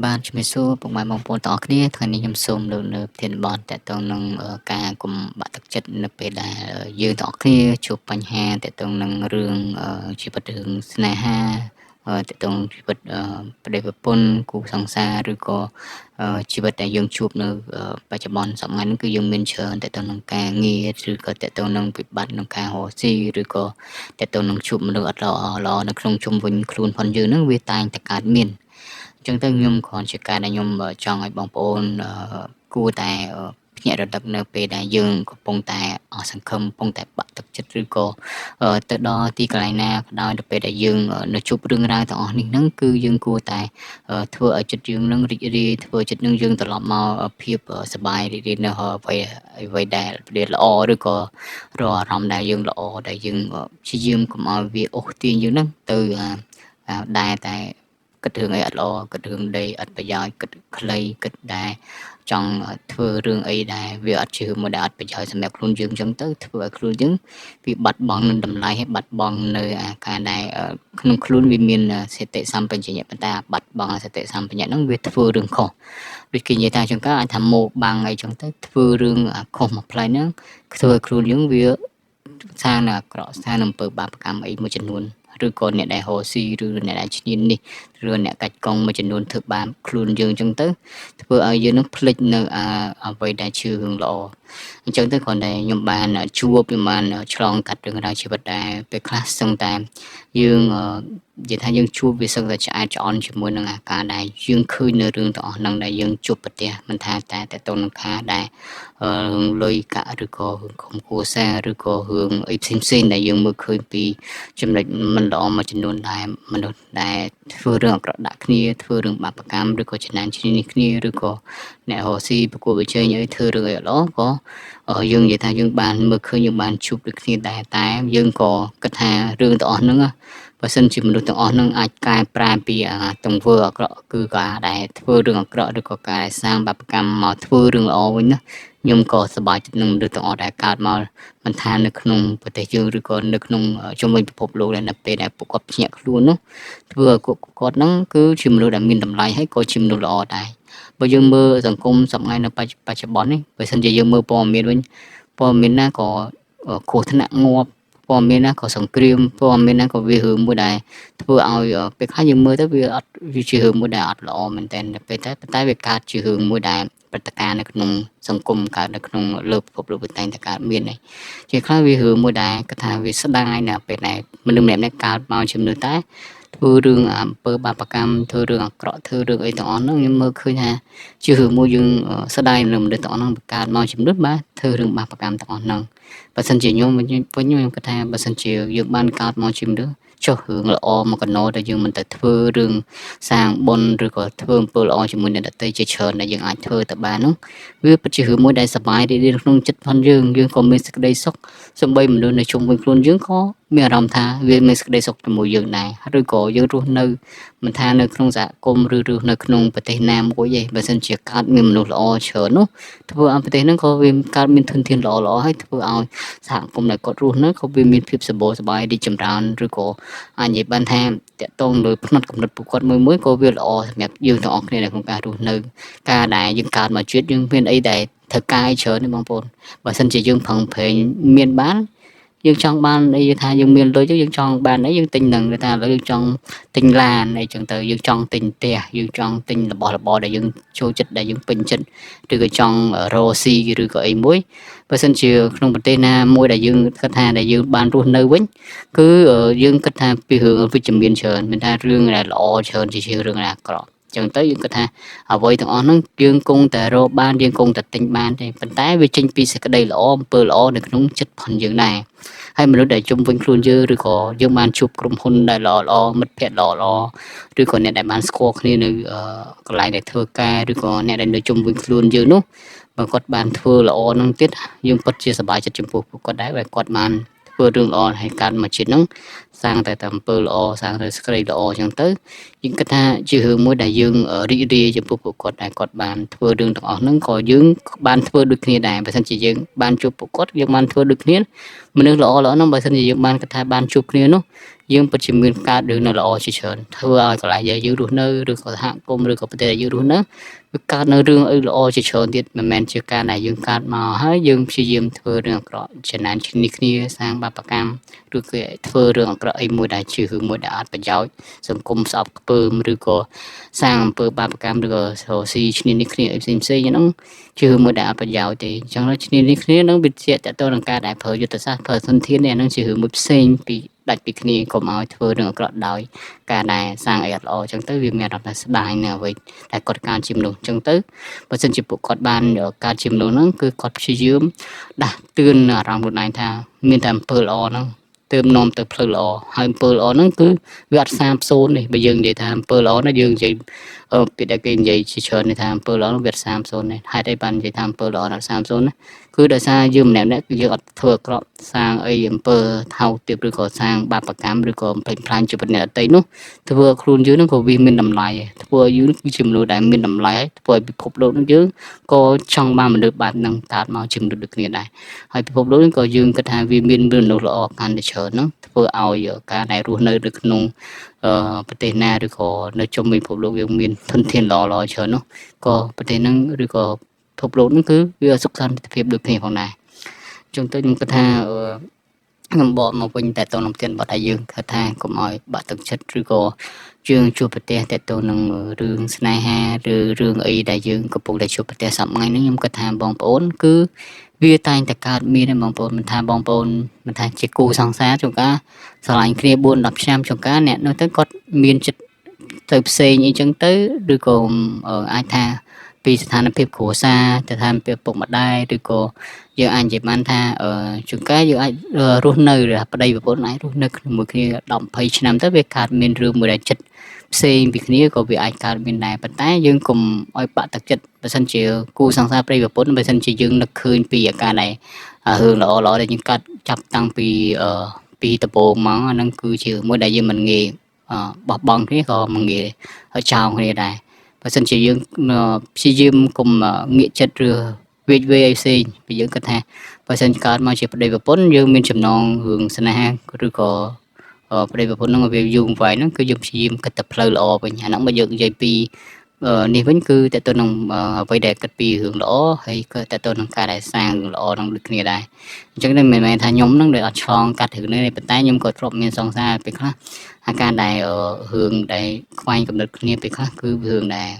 បានជំរាបសួរពុកម៉ែបងប្អូនទាំងអស់គ្នាថ្ងៃនេះខ្ញុំសូមលើកនៅប្រធានបទទាក់ទងនឹងការកុំបាក់ទឹកចិត្តនៅពេលដែលយើងទាំងអស់គ្នាជួបបញ្ហាទាក់ទងនឹងរឿងជីវិតរឿងស្នេហាទាក់ទងជីវិតប្តីប្រពន្ធគូសង្សារឬក៏ជីវិតដែលយើងជួបនៅបច្ចុប្បន្នសម័យនេះគឺយើងមានច្រើនទាក់ទងនឹងការងារឬក៏ទាក់ទងនឹងវិបត្តិក្នុងការរកស៊ីឬក៏ទាក់ទងនឹងជួបមនុស្សអត់ល្អនៅក្នុងជុំវិញខ្លួនផងយើងហ្នឹងវាតែងតែកើតមានអញ្ចឹងទៅខ្ញុំគ្រាន់ជាការដែលខ្ញុំចង់ឲ្យបងប្អូនគួរតែភ្ញាក់រលឹកនៅពេលដែលយើងកំពុងតែអស់សង្ឃឹមកំពុងតែបាក់ទឹកចិត្តឬក៏ទៅដល់ទីកន្លែងណាក៏ដោយនៅពេលដែលយើងនៅជួបរឿងរ៉ាវទាំងអស់នេះហ្នឹងគឺយើងគួរតែធ្វើឲ្យចិត្តយើងនឹងរីករាយធ្វើចិត្តនឹងយើងត្រឡប់មកភាពសប្បាយរីករាយនៅអ្វីដែលល្អឬក៏រកអារម្មណ៍ដែលយើងល្អដែលយើងព្យាយាមកុំឲ្យវាអូសទាញយើងហ្នឹងទៅដែលតែគិតរឿងអីអត់ល្អគិតរឿងដីអត់ប្រយោជន៍គិតខ្លីគិតដែលចង់ធ្វើរឿងអីដែលវាអត់ជឿមកដែលអត់ប្រយោជន៍សម្រាប់ខ្លួនយើងអញ្ចឹងទៅធ្វើឲ្យខ្លួនយើងវាបាត់បង់នឹងតម្លៃហើយបាត់បង់នៅអាការដែលក្នុងខ្លួនវាមានសតិសម្បជញ្ញៈប៉ុន្តែបាត់បង់សតិសម្បជញ្ញៈហ្នឹងវាធ្វើរឿងខុសដូចគេនិយាយថាអញ្ចឹងក៏អាចថាមកបាំងអីចឹងទៅធ្វើរឿងខុសមួយផ្លែហ្នឹងធ្វើឲ្យខ្លួនយើងវាសាងនៅអាក្រក់សាងនៅអំពើបាបកម្មអីមួយចំនួនឬក៏អ្នកដែលរកស៊ីឬអ្នកដែលឈ្នានីសឬអ្នកកាច់កង់មួយចំនួនធ្វើបាបខ្លួនយើងអញ្ចឹងទៅធ្វើឲ្យយើងនឹងភ្លេចនៅអ្វីដែលជឿរឿងល្អអញ្ចឹងទៅគ្រាន់តែខ្ញុំបានជួបខ្ញុំបានឆ្លងកាត់រឿងរ៉ាវជីវិតដែរពេលខ្លះសឹងតែយើងនិយាយថាយើងជួបវាសឹងតែឆ្អែតឆ្អន់ជាមួយនឹងអាការដែលយើងឃើញនៅរឿងទាំងអស់ហ្នឹងដែលយើងជួបប្រទះមិនថាតែតទៅនឹងការដែលរឿងលុយកាក់ឬក៏រឿងខំគួសារឬក៏រឿងអីផ្សេងៗដែលយើងមើលឃើញពីចំណុចមិនល្អមួយចំនួនដែលមនុស្សដែលធ្វើរឿងអាក្រក់ដាក់គ្នាធ្វើរឿងបាបកម្មឬក៏ចំណានឈ្នានីសគ្នាឬក៏អ្នករកស៊ីប្រកួតប្រជែងអីធ្វើរឿងអីល្អក៏យើងនិយាយថាយើងបានមើលឃើញយើងបានជួបដូចគ្នាដែរតែយើងក៏គិតថារឿងទាំងអស់ហ្នឹងបើសិនជាមនុស្សទាំងអស់ហ្នឹងអាចកែប្រែពីទង្វើអាក្រក់គឺការដែលធ្វើរឿងអាក្រក់ឬក៏ការដែលសាងបាបកម្មមកធ្វើរឿងល្អវិញណាខ្ញុំក៏សប្បាយចិត្តនឹងមនុស្សទាំងអស់ដែលកើតមកមិនថានៅក្នុងប្រទេសយើងឬក៏នៅក្នុងជុំវិញពិភពលោកដែលនៅពេលដែលពួកគាត់ភ្ញាក់ខ្លួននោះធ្វើឲ្យគាត់ហ្នឹងគឺជាមនុស្សដែលមានតម្លៃហើយក៏ជាមនុស្សល្អដែរបើយើងមើលសង្គមសម័យនៅបច្ចុប្បន្ននេះបើសិនជាយើងមើលព័ត៌មានវិញព័ត៌មានណាក៏គ្រោះថ្នាក់ងាប់ព័ត៌មានណាក៏សង្គ្រាមព័ត៌មានណាក៏វារឿងមួយដែលធ្វើឲ្យពេលខ្លះយើងមើលទៅវាអត់វាជារឿងមួយដែលអត់ល្អមែនទែនពេលតែវាកើតជារឿងមួយដែលព្រឹត្តិការណ៍នៅក្នុងសង្គមកើតនៅក្នុងលើពិភពលោកវាតែងតែកើតមានហើយជាខ្លះវារឿងមួយដែលគាត់ថាវាស្ដាយណាស់ពេលដែលមនុស្សម្នាក់ៗកើតមកជាមនុស្សតែធ្វើរឿងអំពើបាបកម្មធ្វើរឿងអាក្រក់ធ្វើរឿងអីទាំងអស់ហ្នឹងខ្ញុំមើលឃើញថាជារឿងមួយយើងស្ដាយនឹងមនុស្សទាំងអស់ហ្នឹងកើតមកជាមនុស្សបាទធ្វើរឿងបាបកម្មទាំងអស់ហ្នឹងបើសិនជាខ្ញុំវិញខ្ញុំគាត់ថាបើសិនជាយើងបានកើតមកជាមនុស្សចុះរឿងល្អមកកណោដែលយើងមិនទៅធ្វើរឿងសាងបុណ្យឬក៏ធ្វើអំពើល្អជាមួយអ្នកដទៃជាច្រើនដែលយើងអាចធ្វើទៅបាននោះវាពិតជារឿងមួយដែលសប្បាយរីករាយក្នុងចិត្តផងយើងក៏មានសេចក្តីសុខសូម្បីមនុស្សនៅជុំវិញខ្លួនយើងក៏មានអារម្មណ៍ថាវាមានសេចក្តីសុខជាមួយយើងដែរឬក៏យើងរស់នៅមិនថានៅក្នុងសហគមន៍ឬរស់នៅក្នុងប្រទេសណាមួយទេបើសិនជាកើតមានមនុស្សល្អច្រើននោះធ្វើឲ្យប្រទេសហ្នឹងក៏វាកើតមានធនធានល្អៗហើយធ្វើឲ្យសហគមន៍ដែលគាត់រស់នៅក៏វាមានភាពសម្បូរសប្បាយរីកចម្រើនឬក៏អាចនិយាយបានថាតកតងលើផ្នត់កំណត់ពួកគាត់មួយក៏វាល្អសម្រាប់យើងទាំងអស់គ្នានៅក្នុងការរស់នៅការដែលយើងកើតមកជាតិយើងមានអីដែលត្រូវការច្រើនទេបងប្អូនបើសិនជាយើងប្រឹងប្រែងមានបានយើងចង់បានអីថាយើងមានលុយយើងចង់បានអីយើងទិញនឹងថាឥឡូវយើងចង់ទិញឡានអីចឹងទៅយើងចង់ទិញផ្ទះយើងចង់ទិញរបស់របរដែលយើងចូលចិត្តដែលយើងពេញចិត្តឬក៏ចង់រកស៊ីឬក៏អីមួយបើសិនជាក្នុងប្រទេសណាមួយដែលយើងគិតថាដែលយើងបានរស់នៅវិញគឺយើងគិតថាពីរឿងវិជ្ជមានច្រើនមិនថារឿងដែលល្អច្រើនជាជាងរឿងដែលអាក្រក់ចឹងទៅយើងគិតថាអ្វីទាំងអស់ហ្នឹងយើងគង់តែរកបានយើងគង់តែទិញបានទេប៉ុន្តែវាចេញពីសេចក្តីល្អអំពើល្អនៅក្នុងចិត្តផងយើងដែរហើយមនុស្សដែលជុំវិញខ្លួនយើងឬក៏យើងបានជួបក្រុមហ៊ុនដែលល្អមិត្តភ័ក្តិល្អឬក៏អ្នកដែលបានស្គាល់គ្នានៅកន្លែងដែលធ្វើការឬក៏អ្នកដែលនៅជុំវិញខ្លួនយើងនោះបើគាត់បានធ្វើល្អនឹងទៀតយើងពិតជាសប្បាយចិត្តចំពោះពួកគាត់ដែរបើគាត់បានធ្វើរឿងល្អឲ្យកើតមកជាតិហ្នឹងសាងតែអំពើល្អសាងតែសេចក្តីល្អអញ្ចឹងទៅយើងគិតថាជារឿងមួយដែលយើងរីករាយចំពោះពួកគាត់ដែលគាត់បានធ្វើរឿងទាំងអស់ហ្នឹងក៏យើងបានធ្វើដូចគ្នាដែរបើមិនជាយើងបានជួបពួកគាត់យើងបានធ្វើដូចគ្នាមនុស្សល្អហ្នឹងបើមិនជាយើងបានគិតថាបានជួបគ្នានោះ យើងពិតជាមានការដឹងនៅល្អជាច្រើនធ្វើឲ្យកន្លែងយើងរស់នៅឬក៏សហគមន៍ឬក៏ប្រទេសដែលយើងរស់នៅវាកើតនៅរឿងអីល្អជាច្រើនទៀតមិនមែនជាការដែលយើងកើតមកហើយយើងព្យាយាមធ្វើរឿងអាក្រក់ចំណានឈ្នានីសគ្នាសាងបាបកម្មឬក៏ធ្វើរឿងអាក្រក់អីមួយដែលជារឿងមួយដែលអត់ប្រយោជន៍សង្គមស្អប់ខ្ពើមឬក៏សាងអំពើបាបកម្មឬក៏រកស៊ីឈ្នានីសគ្នាអីផ្សេងហ្នឹងជារឿងមួយដែលអត់ប្រយោជន៍ទេអញ្ចឹងឈ្នានីសគ្នានឹងវាជាតទៅនឹងការដែលប្រើយុទ្ធសាស្ត្រប្រើធនធាននេះអានឹងជារឿងមួយផ្សេងពីដាច់ពីគ្នាកុំឲ្យធ្វើរឿងអាក្រក់ដោយការដែលសាងអីអត់ល្អអញ្ចឹងទៅវាមានអារម្មណ៍ថាស្ដាយនៅអ្វីតែគាត់ការជាមនុស្សអញ្ចឹងទៅបើសិនជាពួកគាត់បានការជាមនុស្សហ្នឹងគឺគាត់ព្យាយាមដាស់តឿនអារម្មណ៍ខ្លួនឯងថាមានតែអំពើល្អហ្នឹងទើបនាំទៅផ្លូវល្អហើយអំពើល្អហ្នឹងគឺវាអត់សាបសូន្យទេបើយើងនិយាយថាអំពើល្អណាយើងនិយាយពីដែលគេនិយាយជាច្រើនថាអំពើល្អហ្នឹងវាអត់សាបសូន្យទេហេតុអីបាននិយាយថាអំពើល្អអត់សាបសូន្យណាគឺដោយសារយើងម្នាក់ៗគឺយើងអត់ធ្វើអាក្រក់សាងអីអំពើថោកទាបឬក៏សាងបាបកម្មឬក៏បំផ្លិចផ្លាញជីវិតអ្នកដទៃនោះធ្វើខ្លួនយើងហ្នឹងក៏វាមានតម្លៃធ្វើឲ្យយើងគឺជាមនុស្សដែលមានតម្លៃធ្វើឲ្យពិភពលោកហ្នឹងយើងក៏ចង់បានមនុស្សបែបហ្នឹងកើតមកជាមនុស្សដូចគ្នាដែរហើយពិភពលោកហ្នឹងក៏យើងគិតថាវាមានមនុស្សល្អកាន់តែច្រើនហ្នឹងធ្វើឲ្យការដែលរស់នៅក្នុងប្រទេសណាឬក៏នៅជុំវិញពិភពលោកយើងមានធនធានល្អច្រើននោះក៏ប្រទេសហ្នឹងឬក៏ពិភពលោកហ្នឹងគឺវាសុខសន្តិភាពដូចគ្នាផងដែរអញ្ចឹងទៅខ្ញុំគិតថាខ្ញុំបកមកវិញតែតនឹងទានបត់ឲ្យយើងគិតថាកុំឲ្យបាក់ទឹកចិត្តឬក៏យើងជួបប្រទេសតែតនឹងរឿងស្នេហាឬរឿងអីដែលយើងកំពុងតែជួបប្រទេសសប្តាហ៍នេះខ្ញុំគិតថាបងប្អូនគឺវាតែងតែកើតមានទេបងប្អូនមិនថាបងប្អូនមិនថាជាគូសង្សារជួនកាលស្រឡាញ់គ្នា4 10ឆ្នាំជួនកាលអ្នកនោះទៅគាត់មានចិត្តទៅផ្សេងអីចឹងទៅឬក៏អាចថាពីស្ថានភាពគ្រួសារស្ថានភាពពុកម្ដាយឬក៏យើងអាចនិយាយបានថាជួនកាលយើងអាចរស់នៅប្តីប្រពន្ធអាចរស់នៅជាមួយគ្នា10 20ឆ្នាំទៅវាកើតមានរឿងមួយដែលចិត្តផ្សេងពីគ្នាក៏វាអាចកើតមានដែរប៉ុន្តែយើងកុំឲ្យបាក់ទឹកចិត្តបើសិនជាគូសង្សារប្តីប្រពន្ធបើសិនជាយើងនឹកឃើញពីអាការដែលរឿងល្អៗដែលយើងកាត់ចាប់តាំងពីដំបូងមកអាហ្នឹងគឺជាមួយដែលយើងមិនងាយបោះបង់គ្នាក៏មិនងាយចោលគ្នាដែរបើសិនជាយើងព្យាយាមកុំងាកចិត្តឬវេកវេអីផ្សេងពីយើងគិតថាបើសិនកើតមកជាប្តីប្រពន្ធយើងមានចំណងរឿងស្នេហាឬក៏ប្តីប្រពន្ធហ្នឹងវាយូរវែងហ្នឹងគឺយើងព្យាយាមគិតតែផ្លូវល្អវិញអាហ្នឹងបើយើងនិយាយពីនេះវិញគឺតើតើនឹងអ្វីដែលគិតពីរឿងល្អហើយក៏តើតើនឹងការដែលសាងរឿងល្អនឹងដូចគ្នាដែរអញ្ចឹងមិនមែនថាខ្ញុំនឹងដែលអត់ឆ្លងកាត់រឿងនេះប៉ុន្តែខ្ញុំក៏ធ្លាប់មានសង្សារពេលខ្លះអាការដែលរឿងដែលខ្វែងកំណត់គ្នាពេលខ្លះគឺរឿងដែល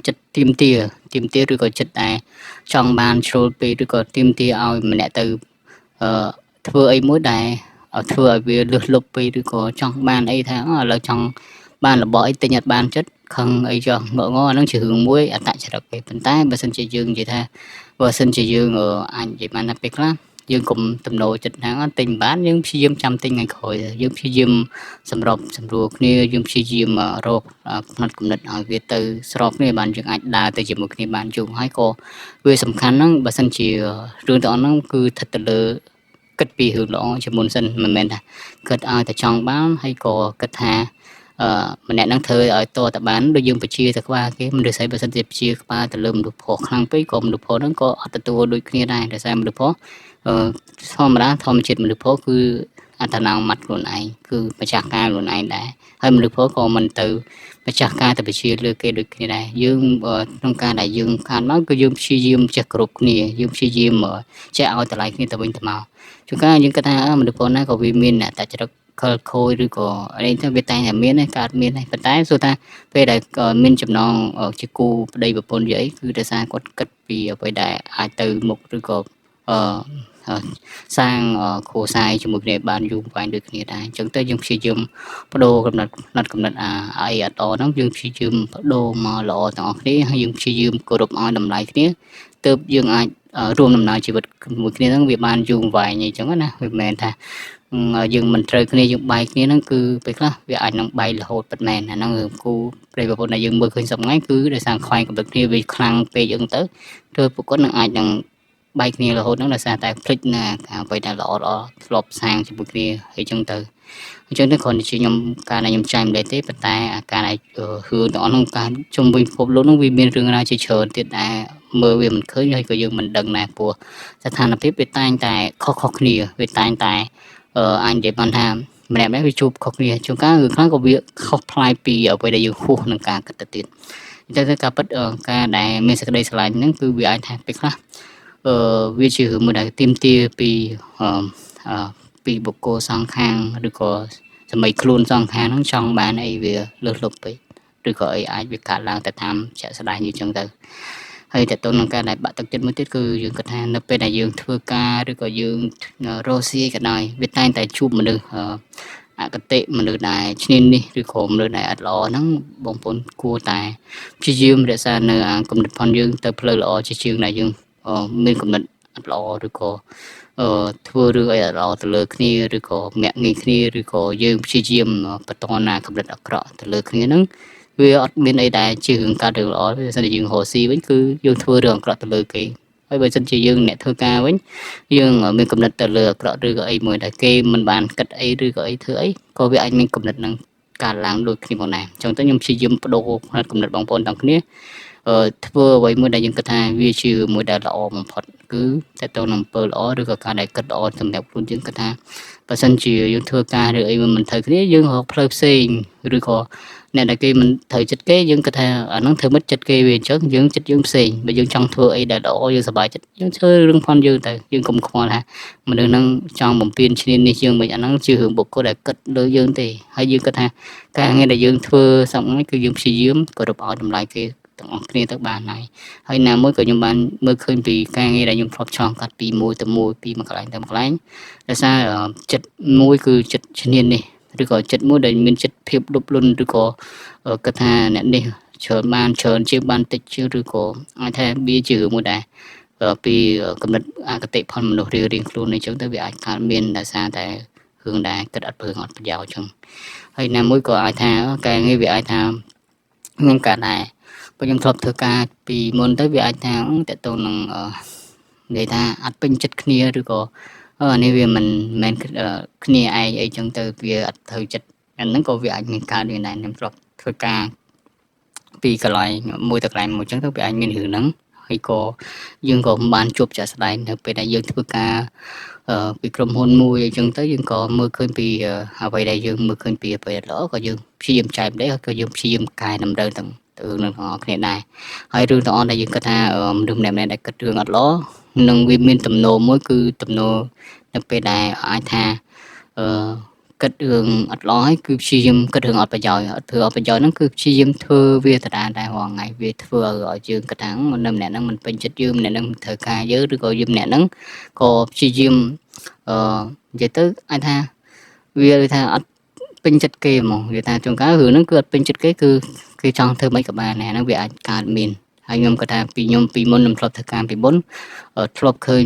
ចិត្តទៀមទាឬក៏ចិត្តដែលចង់បានជ្រុលពេកឬក៏ទៀមទាឲ្យម្នាក់ទៅធ្វើអីមួយដែលធ្វើឲ្យវាលឹះលុបពេកឬក៏ចង់បានអីថាឥឡូវចង់បានរបស់អីទិញអត់បានចិត្តខឹងអីចោះងងអានឹងជារឿងមួយអត្តចរិតពេកប៉ុន្តែបើសិនជាយើងនិយាយថាបើសិនជាយើងអាចនិយាយបានថាពេលខ្លះយើងកុំទំនោរចិត្តហ្នឹងទិញបានយើងព្យាយាមចាំទិញថ្ងៃក្រោយយើងព្យាយាមសម្របសម្រួលគ្នាយើងព្យាយាមរកផ្នែកគំនិតឲ្យវាទៅស្របគ្នាបានយើងអាចដើរទៅជាមួយគ្នាបានយូរហើយក៏វាសំខាន់ហ្នឹងបើសិនជារឿងទាំងអស់ហ្នឹងគឺស្ថិតទៅលើគិតពីរឿងល្អជាមុនសិនមិនមែនថាគិតឲ្យតែចង់បានហើយក៏គិតថាម្នាក់ហ្នឹងធ្វើឲ្យតតបានដូចយើងបជាទៅក្បាលគេមនុស្សស្អីបើសិនជាបជាក្បាលទៅលើមនុស្សប្រុសខ្លាំងពេកក៏មនុស្សប្រុសហ្នឹងក៏អត់ទទួលដូចគ្នាដែរដោយសារមនុស្សប្រុសធម្មតាធម្មជាតិមនុស្សប្រុសគឺអត្តនោម័តខ្លួនឯងគឺម្ចាស់ការខ្លួនឯងដែរហើយមនុស្សប្រុសក៏មិនទៅម្ចាស់ការទៅបជាលើគេដូចគ្នាដែរយើងក្នុងការដែលយើងខានមកគឺយើងព្យាយាមចេះគ្រប់គ្នាយើងព្យាយាមចេះឲ្យតម្លៃគ្នាទៅវិញទៅមកជួនកាលយើងគិតថាមនុស្សប្រុសណាក៏វាមានអត្តចរិតខលខូចឬក៏អីទៅវាតែងតែមានកើតមានហើយប៉ុន្តែសូថាពេលដែលមានចំណងជាគូប្តីប្រពន្ធនិយាយគឺដោយសារគាត់គិតពីអ្វីដែលអាចទៅមុខឬក៏សាងគ្រួសារជាមួយគ្នាបានយូរវែងដូចគ្នាដែរអញ្ចឹងទៅយើងព្យាយាមបដូរកំណត់អីអត់ហ្នឹងយើងព្យាយាមបដូរមកល្អទាំងអស់គ្នាហើយយើងព្យាយាមគោរពឲ្យតម្លៃគ្នាទើបយើងអាចរួមដំណើរជីវិតជាមួយគ្នាហ្នឹងវាបានយូរវែងអញ្ចឹងណាវាមិនមែនថាយើងមិនត្រូវគ្នាយើងបែកគ្នាហ្នឹងគឺពេលខ្លះវាអាចនឹងបែករហូតពិតមែនអាហ្នឹងគូប្រិយប្រពន្ធដែលយើងមើលឃើញសប្តាហ៍គឺដោយសារខ្វែងកំណត់គ្នាវាខ្លាំងពេកអញ្ចឹងទៅពួកគាត់នឹងអាចនឹងបែកគ្នារហូតហ្នឹងដោយសារតែភ្លេចណាអ្វីដែលល្អធ្លាប់សាងជាមួយគ្នាហើយអញ្ចឹងទៅគ្រាន់តែជាខ្ញុំការដែលខ្ញុំចែកម្លែកទេប៉ុន្តែការដែលរឿងទាំងអស់ហ្នឹងការជំវិញពិភពលោកហ្នឹងវាមានរឿងរ៉ាវជាច្រើនទៀតដែលមើលវាមិនឃើញហើយក៏យើងមិនដឹងដែរព្រោះស្ថានភាពវាតែងតែខុសគ្នាវាតែងតែអាចនិយាយបានថា ម្នាក់ៗវាជួបខុសគ្នាជួនកាលរឿងខ្លះក៏វាខុសប្លែកពីអ្វីដែលយើងហួសនឹងការគិតទៅទៀតអញ្ចឹងទៅការពិតការដែលមានសេចក្តីស្រឡាញ់ហ្នឹងគឺវាអាចថាពេលខ្លះវាជារឿងមួយដែលទាមទារពីបុគ្គលសងខាងឬក៏សមីខ្លួនសងខាងហ្នឹងចង់បានអីវាលើសលប់ពេកឬក៏អីអាចវាកាត់ឡើងទៅតាមជាក់ស្ដែងnhưចឹងទៅហើយតើតើនឹងការដែលបាក់ទឹកចិត្តមួយទៀតគឺយើងគិតថានៅពេលដែលយើងធ្វើការឬក៏យើងរស់ស៊ីក៏ដោយវាតែងតែជួបមនុស្សអកតេមនុស្សដែលឈ្នានីសឬក៏មនុស្សដែលអត់ល្អហ្នឹងបងប្អូនគួរតែព្យាយាមរក្សានៅគំនិតផងយើងទៅផ្លូវល្អជាជាងដែលយើងមានគំនិតអត់ល្អឬក៏ធ្វើរឿងអីអត់ល្អទៅលើគ្នាឬក៏មាក់ងាយគ្នាឬក៏យើងព្យាយាមបន្តណាគំនិតអាក្រក់ទៅលើគ្នាហ្នឹងវាអត់មានអីដែលជារឿងកើតរឿងល្អទេបើសិនជាយើងរស់ស៊ីវិញគឺយើងធ្វើរឿងអាក្រក់ទៅលើគេហើយបើសិនជាយើងអ្នកធ្វើការវិញយើងមានគំនិតទៅលើអាក្រក់ឬក៏អីមួយដែលគេមិនបានគិតអីឬក៏អីធ្វើអីក៏វាអាចមានគំនិតនឹងកើតឡើងដូចគ្នាផងដែរអញ្ចឹងទៅខ្ញុំព្យាយាមបដូរផ្នែកគំនិតបងប្អូនទាំងគ្នាធ្វើអ្វីមួយដែលយើងគិតថាវាជាមួយដែលល្អបំផុតគឺតើតើនឹងអំពើល្អឬក៏ការដែលគិតល្អសម្រាប់ខ្លួនយើងគិតថាបើសិនជាយើងធ្វើការឬអីមិនត្រូវគ្នាយើងរកផ្លូវផ្សេងឬក៏អ្នកដែលគេមិនត្រូវចិត្តគេយើងគិតថាអាហ្នឹងធ្វើមិនចិត្តគេវាអញ្ចឹងយើងចិត្តយើងផ្សេងបើយើងចង់ធ្វើអីដែលល្អយើងសប្បាយចិត្តយើងធ្វើរឿងផងយើងទៅយើងកុំខ្វល់ថាមនុស្សហ្នឹងចង់បំពេញឈ្នានីសយើងមិនអាហ្នឹងជារឿងបុគ្គលដែលគិតលើយើងទេហើយយើងគិតថាការងារដែលយើងធ្វើសប្បាយគឺយើងព្យាយាមគោរពឲ្យតម្លៃគេទាំងអស់គ្នាទៅបានហើយណាមួយក៏ខ្ញុំបានមើលឃើញពីការងារដែលខ្ញុំធ្លាប់ឆ្លងកាត់ពីមួយទៅមួយពីមួយកន្លែងទៅមួយកន្លែងដោយសារចិត្តមួយគឺចិត្តឈ្នានីសឬក៏ចិត្តមួយដែលមានចិត្តភាពលុបលុនឬក៏គិតថាអ្នកនេះច្រើនជាងបានតិចជាងឬក៏អាចថាវាជារឿងមួយដែរពីកំណត់អកតេផលមនុស្សរៀងខ្លួនអញ្ចឹងទៅវាអាចកើតមានដោយសារតែរឿងដែលគិតអត់ប្រយោជន៍អញ្ចឹងហើយណាមួយក៏អាចថាការងារវាអាចថាមានការដែរបើខ្ញុំធ្លាប់ធ្វើការពីមុនទៅវាអាចថាតើតើនឹងនិយាយថាអត់ពេញចិត្តគ្នាឬក៏នេះវាមិនមែនគ្នាឯងអីចឹងទៅវាអត់ត្រូវចិត្តអាហ្នឹងក៏វាអាចមានកើតដែរខ្ញុំធ្លាប់ធ្វើការពីកន្លែងមួយទៅកន្លែងមួយចឹងទៅវាអាចមានរឿងហ្នឹងហើយក៏យើងក៏មិនបានជួបចាក់ស្ដែងនៅពេលដែលយើងធ្វើការពីក្រុមហ៊ុនមួយអញ្ចឹងទៅយើងក៏មើលឃើញពីអ្វីដែលយើងមើលឃើញពីអ្វីល្អក៏យើងព្យាយាមចែកម្លេះហើយក៏យើងព្យាយាមកែតម្រូវទាំងនឹងទាំងអស់គ្នាដែរហើយរឿងទាំងអស់ដែលយើងគិតថាមនុស្សម្នាក់ៗដែលគិតរឿងអត់ល្អនឹងវាមានទំនោរមួយគឺទំនោរនៅពេលដែលអាចថាគិតរឿងអត់ល្អហើយគឺព្យាយាមគិតរឿងអត់ប្រយោជន៍អត់ធ្វើអត់ប្រយោជន៍ហ្នឹងគឺព្យាយាមធ្វើវាដដែលរាល់ថ្ងៃវាធ្វើឲ្យយើងគិតថានៅម្នាក់ហ្នឹងមិនពេញចិត្តយើងម្នាក់ហ្នឹងមិនត្រូវការយើងឬក៏យើងម្នាក់ហ្នឹងក៏ព្យាយាមនិយាយទៅអាចថាវាថាអត់ពេញចិត្តគេហ្មងវាថាជួនកាលរឿងហ្នឹងគឺអត់ពេញចិត្តគេគឺគេចង់ធ្វើមិនក៏បានដែរហ្នឹងវាអាចកើតមានហើយខ្ញុំគាត់ថាពីមុនខ្ញុំធ្លាប់ធ្វើការពីមុនធ្លាប់ឃើញ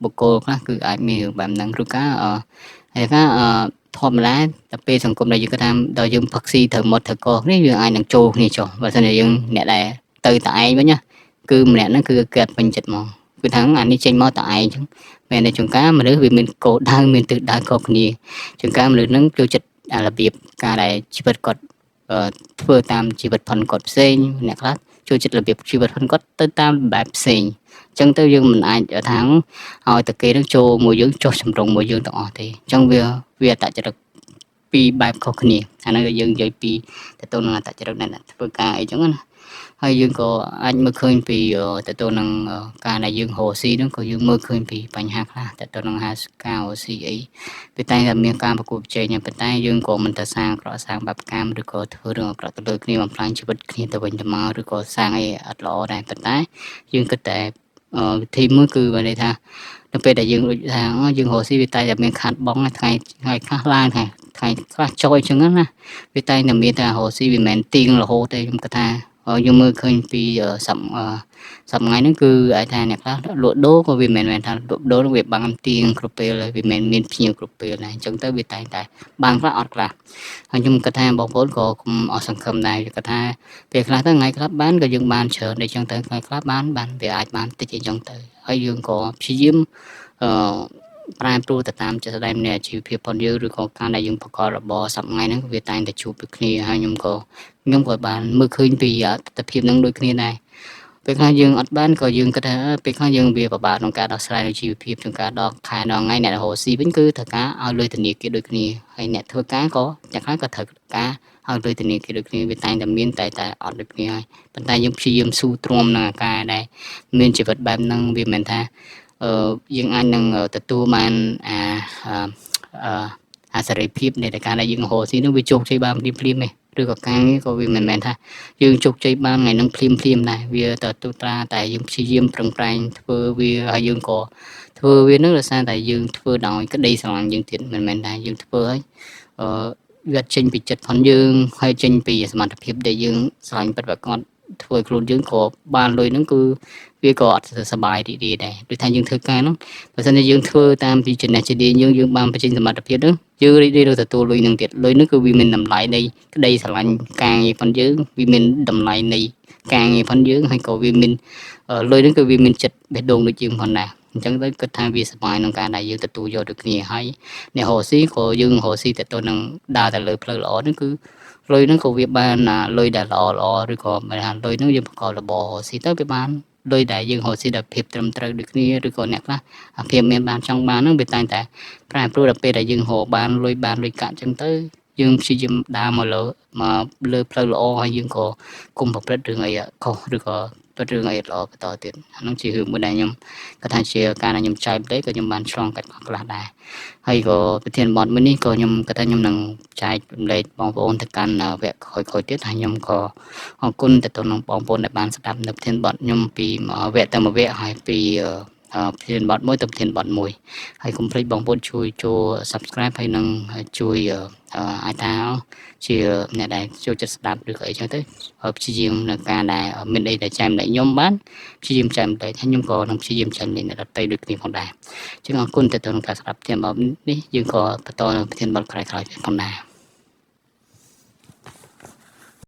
បុគ្គលខ្លះគឺអាចមានរឿងបែបហ្នឹងឬក៏ហើយថាធម្មតាតែពេលសង្គមដែលយើងគាត់ថាដល់យើងផឹកស៊ីត្រូវមាត់ត្រូវកគ្នាយើងអាចនឹងចូលគ្នាចុះបើមិនយើងអ្នកដែលទៅតែឯងវិញណាគឺម្នាក់ហ្នឹងគឺគាត់ពេញចិត្តហ្មងគឺថាអានេះចេញមកតែឯងអញ្ចឹងមែនតែជួនកាលមនុស្សវាមានគោលដៅមានទិសដៅខុសគ្នាជួនកាលមនុស្សហ្នឹងចូលចិត្តរបៀបការដែលជីវិតគាត់ធ្វើតាមជីវិតផុនគាត់ផ្សេងអ្នកខ្លះចូលចិត្តរបៀបជីវិតផុនគាត់ទៅតាមបែបផ្សេងអញ្ចឹងទៅយើងមិនអាចថាឲ្យតែគេនឹងចូលមួយយើងចុះចម្រុងមួយយើងទាំងអស់ទេអញ្ចឹងវាអត្តចរិតពីបែបខុសគ្នាអាហ្នឹងយើងនិយាយពីទៅទៅនឹងអត្តចរិតអ្នកធ្វើការអីចឹងណាហើយយើងក៏អាចមើលឃើញពីទៅនឹងការដែលយើងរស់ស៊ីហ្នឹងក៏យើងមើលឃើញពីបញ្ហាខ្លះទៅនឹងការរស់ស៊ីអីពេលតែមានការប្រកួតប្រជែងប៉ុន្តែយើងក៏មិនទៅសាងក្រក់សាងបាបកម្មឬក៏ធ្វើរឿងអាក្រក់ទៅលើគ្នាបំផ្លាញជីវិតគ្នាទៅវិញទៅមកឬក៏សាងអីអត់ល្អដែរប៉ុន្តែយើងគិតតែវិធីមួយគឺបើន័យថានៅពេលដែលយើងដូចថាយើងរស់ស៊ីវាតែមានខាត់បងថ្ងៃខ្លះឡើងថ្ងៃខ្លះចុយអញ្ចឹងណាវាតែមានតែរស់ស៊ីវាមិនមែនទៀងរហូតទេខ្ញុំគិតថាយើងមើលឃើញពីសប្ថ្ងៃហ្នឹងគឺអាចថាអ្នកខ្លះលក់ដូរក៏វាមិនមែនថាលក់ដូរវាបាំងទៀងគ្រប់ពេលវាមិនមានភ្ញៀវគ្រប់ពេលដែរអញ្ចឹងទៅវាតែងតែបាំងខ្លះអត់ខ្លះហើយខ្ញុំគិតថាបងប្អូនក៏កុំអស់សង្ឃឹមដែរគិតថាពេលខ្លះទៅថ្ងៃខ្លះបានក៏យើងបានច្រើនអញ្ចឹងទៅថ្ងៃខ្លះបានវាអាចបានតិចអញ្ចឹងទៅហើយយើងក៏ព្យាយាមប្រែប្រួលទៅតាមចិត្តស្ដែងនៃអាជីវភាពផងយើងឬក៏ការដែលយើងប្រកបរបរសប្តាហ៍ហ្នឹងវាតែងតែជួបពីគ្នាហើយខ្ញុំក៏បានមើលឃើញពីទស្សនវិជ្ជាហ្នឹងដូចគ្នាដែរ ពេលខ្លះយើងអត់បានក៏យើងគិតថាពេលខ្លះយើងវាពិបាកក្នុងការដោះស្រាយជីវភាពក្នុងការដកខែដងថ្ងៃអ្នករកស៊ីវិញគឺត្រូវការឲ្យលុយធនាគារដូចគ្នាហើយអ្នកធ្វើការក៏អ្នកខ្លះក៏ត្រូវការឲ្យលុយធនាគារដូចគ្នាវាតែងតែមានតែអត់ដូចគ្នាហើយប៉ុន្តែយើងព្យាយាមស៊ូទ្រាំនឹងអាការដែលមានជីវិតបែបហ្នឹងវាមិនមែនថាយើងអាចនឹងទទួលបានអាសេរីភាពនៃការដែលយើងរកស៊ីនោះវាជោគជ័យបានភ្លាមៗទេឬក៏ការងារក៏វាមិនមែនថាយើងជោគជ័យបានថ្ងៃហ្នឹងភ្លាមដែរវាទៅត្រាតែយើងព្យាយាមប្រឹងប្រែងធ្វើវាហើយយើងក៏ធ្វើវានឹងដោយសារតែយើងធ្វើដោយក្តីស្រឡាញ់យើងទៀតមិនមែនថាយើងធ្វើហើយវាចេញពីចិត្តផងយើងហើយចេញពីសមត្ថភាពដែលយើងស្រឡាញ់ពិតប្រាកដធ្វើខ្លួនយើងក៏បានលុយហ្នឹងគឺវាក៏អត់សប្បាយរីករាយដែរដូចថាយើងធ្វើការហ្នឹងបើសិនជាយើងធ្វើតាមពីចំណេះចំណឌាញយើងបានបញ្ចេញសមត្ថភាពហ្នឹងយើងរីករាយនឹងទទួលលុយហ្នឹងទៀតលុយហ្នឹងគឺវាមានតម្លៃនៃក្តីស្រឡាញ់ការងារផងយើងវាមានតម្លៃនៃការងារផងយើងហើយក៏វាមានលុយហ្នឹងគឺវាមានចិត្តបេះដូងដូចយើងផងដែរអញ្ចឹងទៅគិតថាវាសប្បាយក្នុងការដែលយើងទទួលយកដូចគ្នាហើយអ្នករកស៊ីក៏យើងរកស៊ីទៅនឹងដើរទៅលើផ្លូវល្អហ្នឹងគឺលុយហ្នឹងក៏វាបានលុយដែលល្អឬក៏មិនថាលុយហ្នឹងយើងប្រកបរបររកស៊ីទៅវាបានលុយដែលយើងរកស៊ីដោយភាពត្រឹមត្រូវដូចគ្នាឬក៏អ្នកខ្លះភាពមានបានចង់បានហ្នឹងវាតែងតែប្រែប្រួលដល់ពេលដែលយើងរកបានលុយកាក់អញ្ចឹងទៅយើងព្យាយាមដើរមកលើផ្លូវល្អហើយយើងក៏គុំប្រព្រឹត្តរឿងអីខុសឬក៏ទៅរឿងអីល្អបន្តទៀតហ្នឹងជារឿងមួយដែលខ្ញុំគាត់ថាជាការដែលខ្ញុំចែកទៅក៏ខ្ញុំបានឆ្លងកាត់ខ្លះដែរហើយក៏ប្រធានបទមួយនេះក៏ខ្ញុំគាត់ថាខ្ញុំនឹងចែករំលែកបងប្អូនទៅកាន់វគ្គក្រោយទៀតហើយខ្ញុំក៏អរគុណទៅនឹងបងប្អូនដែលបានស្ដាប់នៅប្រធានបទខ្ញុំពីវគ្គទៅមួយវគ្គហើយពីប្រធានបទមួយទៅប្រធានបទមួយហើយកុំភ្លេចបងប្អូនជួយចូល Subscribe ហើយនឹងជួយអាចថាជាអ្នកដែលចូលចិត្តស្ដាប់ឬក៏អីចឹងទៅព្យាយាមនៅការដែលមានអីដែលចែកម្លែកខ្ញុំបានព្យាយាមចែកម្លែកហើយខ្ញុំក៏នឹងព្យាយាមចែកម្លែកអ្នកដទៃដូចគ្នាផងដែរអញ្ចឹងអរគុណទៅនឹងការស្ដាប់ប្រធានបទនេះយើងក៏បន្តនៅប្រធានបទក្រោយៗផងដែរ